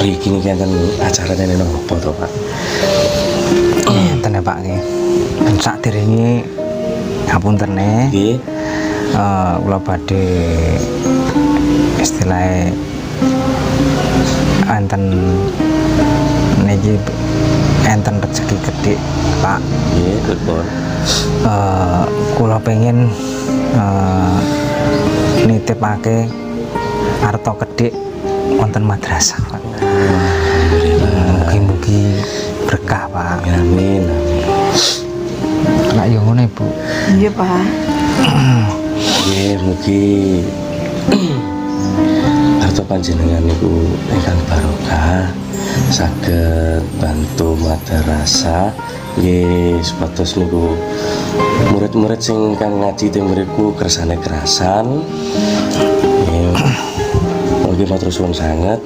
mriki niki enten acarane napa to, Pak? Enten Pak nggih. Sakderenge ngapuntene. Nggih. Kula badhe istilahnya enten niki enten rezeki gede Pak. Nggih, klepon. Kula pengen nitipake arta gede wonten madrasah Pak. Mugi-mugi berkah Pak. Amin. Lah yo ngono Ibu. Iya Pak. Nggih, mugi harta panjenengan niku ingkang barokah saged bantu madrasah nggih supados niku murid-murid sing ingkang ngaji teng mriku kersane kerasan nggih matur suwun sanget.